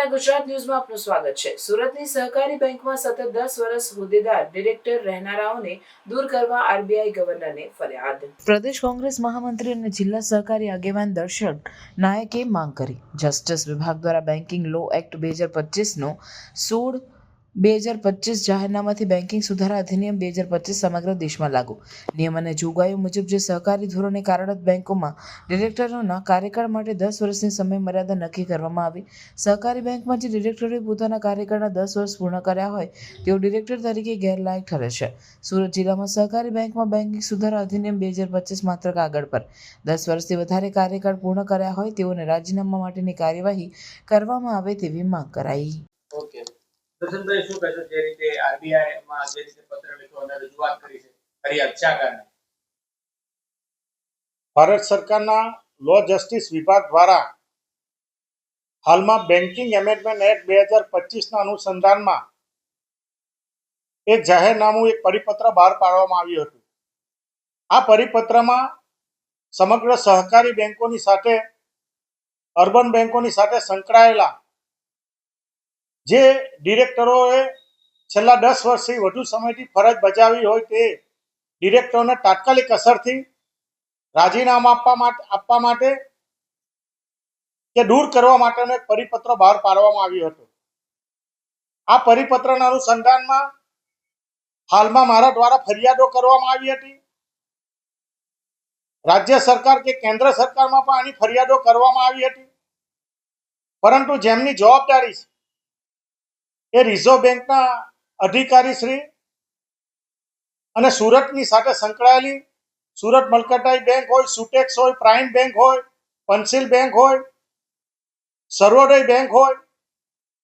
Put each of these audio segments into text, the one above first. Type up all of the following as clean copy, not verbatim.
નમસ્કાર, ગુજરાત ન્યૂઝમાં આપનું સ્વાગત છે। સુરતની સહકારી બેંકમાં સતત 10 વર્ષ હોદ્દેદાર ડિરેક્ટર રહેનારાઓને દૂર કરવા આરબીઆઈ ગવર્નરને ફરિયાદ। પ્રદેશ કોંગ્રેસ મહામંત્રી અને જિલ્લા સહકારી આગેવાન દર્શન નાયકે માંગ કરી। જસ્ટિસ વિભાગ દ્વારા બેન્કિંગ લો એક્ટ 2025નો 16/2025 જાહેરનામાથી બેન્કિંગ સુધારા અધિનિયમ 2025 સમગ્ર દેશમાં લાગુ। નિયમ અને જોગવાઈઓ મુજબ જે સહકારી ધોરણે કાર્યરત બેંકોમાં ડિરેક્ટરોના કાર્યકાળ માટે 10 વર્ષની સમય મર્યાદા નક્કી કરવામાં આવી। સહકારી બેંકમાં જે ડિરેક્ટરોએ પોતાના કાર્યકાળના 10 વર્ષ પૂર્ણ કર્યા હોય તેઓ ડિરેક્ટર તરીકે ગેરલાયક ઠરે છે। સુરત જિલ્લામાં સહકારી બેંકમાં બેન્કિંગ સુધારા અધિનિયમ 2025 માત્ર કાગળ પર 10 વર્ષથી વધારે કાર્યકાળ પૂર્ણ કર્યા હોય તેઓને રાજીનામા માટેની કાર્યવાહી કરવામાં આવે તેવી માંગ કરાઈ। ઓકે, દર્શનભાઈ શું કહેશો? જે રીતે આરબીઆઈ માં જે રીતે પત્ર લખ્યો અને રજૂઆત કરી છે, ફરિયાદ શા કારણે? ભારત સરકારના લો જસ્ટિસ વિભાગ દ્વારા હાલમાં બેન્કિંગ એમેન્ડમેન્ટ એક્ટ 2025ના અનુસંધાનમાં એક જાહેરનામું, એક પરિપત્ર બહાર પાડવામાં આવ્યું હતું। આ પરિપત્રમાં સમગ્ર સહકારી બેંકોની સાથે અર્બન બેંકોની સાથે સંકળાયેલા જે ડિરેક્ટરોએ છેલ્લા 10 વર્ષથી વધુ સમયથી ફરજ બજાવી હોય તે ડિરેક્ટરોને તાત્કાલિક અસરથી રાજીનામા આપવા માટે કે દૂર કરવા માટેનો એક પરિપત્ર બહાર પાડવામાં આવ્યો હતો। આ પરિપત્રના અનુસંધાનમાં હાલમાં મારા દ્વારા ફરિયાદો કરવામાં આવી હતી। રાજ્ય સરકાર કે કેન્દ્ર સરકારમાં પણ આની ફરિયાદો કરવામાં આવી હતી, પરંતુ જેમની જવાબદારી છે એ રિઝર્વ બેંકના અધિકારી શ્રી અને સુરતની સાથે સંકળાયેલી સુરત મર્કન્ટાઇલ બેંક હોય, સુટેક્સ હોય, પ્રાઇમ બેંક હોય, પંચિલ બેંક હોય, સર્વોદય બેંક હોય,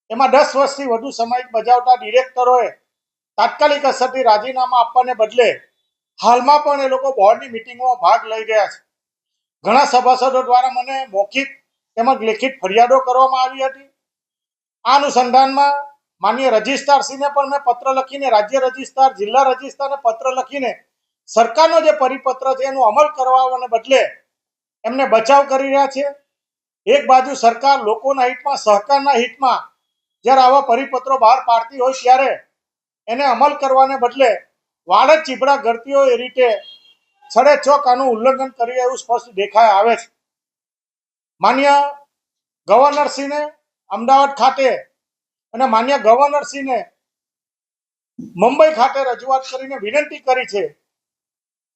એમાં 10 વર્ષથી વધુ સમય બજાવતા ડિરેક્ટરોએ તાત્કાલિક અસરથી રાજીનામા આપવાને બદલે હાલમાં પણ એ લોકો બોર્ડની મિટિંગમાં ભાગ લઈ રહ્યા છે। ઘણા સભાસદો દ્વારા મને મૌખિક તેમજ લેખિત ફરિયાદો કરવામાં આવી હતી। આ અનુસંધાનમાં માનનીય રજિસ્ટ્રારશ્રીને પણ મેં પત્ર લખીને, રાજ્ય રજિસ્ટ્રાર, જિલ્લા રજિસ્ટ્રારને પત્ર લખીને સરકારનો જે પરિપત્ર છે એનો અમલ કરવાને બદલે એમને બચાવ કરી રહ્યા છે। એક બાજુ સરકાર લોકોના હિતમાં, સહકારના હિતમાં જ્યારે આવા પરિપત્રો બહાર પાડતી હોય ત્યારે એને અમલ કરવાને બદલે વાડ જ ચીબડા ગળતી હોય એ રીતે છડેચોક આનું ઉલ્લંઘન કરી એવું સ્પષ્ટ દેખાઈ આવે છે। માન્ય ગવર્નરશ્રીને અમદાવાદ ખાતે અને માન્ય ગવર્નરશ્રીને મુંબઈ ખાતે રજૂઆત કરીને વિનંતી કરી છે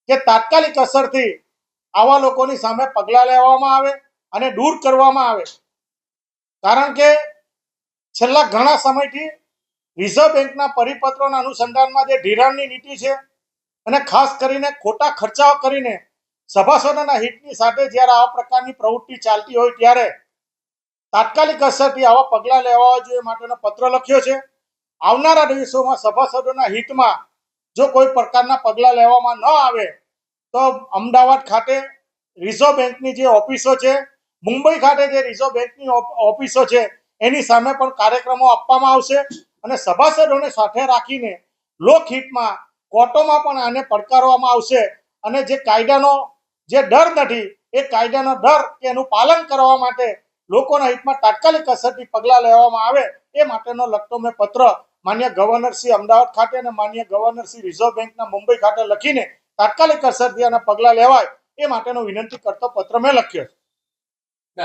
કે તાત્કાલિક અસરથી આવા લોકોની સામે પગલાં લેવામાં આવે અને દૂર કરવામાં આવે। કારણ કે છેલ્લા ઘણા સમયથી રિઝર્વ બેંકના પરિપત્રોના અનુસંધાનમાં જે ધિરાણની નીતિ છે અને ખાસ કરીને ખોટા ખર્ચાઓ કરીને સભાસદોના હિતની સાથે જ્યારે આવા પ્રકારની પ્રવૃત્તિ ચાલતી હોય ત્યારે તાત્કાલિક અસરથી આવા પગલાં લેવા જોઈએ માટેનો પત્ર લખ્યો છે। આવનારા દિવસોમાં સભાસદોના હિતમાં જો કોઈ પ્રકારના પગલાં લેવામાં ન આવે તો અમદાવાદ ખાતે રિઝર્વ બેંકની જે ઓફિસો છે, મુંબઈ ખાતે જે રિઝર્વ બેંકની ઓફિસો છે એની સામે પણ કાર્યક્રમો આપવામાં આવશે અને સભાસદોને સાથે રાખીને લોકહિતમાં કોર્ટોમાં પણ આને પડકારવામાં આવશે અને જે કાયદાનો જે ડર નથી એ કાયદાનો ડર કે એનું પાલન કરવા માટે લોકોના હિતમાં તાત્કાલિક અસરથી પગલાં લેવામાં આવે એ માટેનો લગતો મેં પત્ર માન્ય ગવર્નરશ્રી અમદાવાદ ખાતે અને માન્ય ગવર્નરશ્રી રિઝર્વ બેંકના મુંબઈ ખાતે લખીને તાત્કાલિક અસરથી આના પગલાં લેવાય એ માટેનો વિનંતી કરતો પત્ર મેં લખ્યો છે।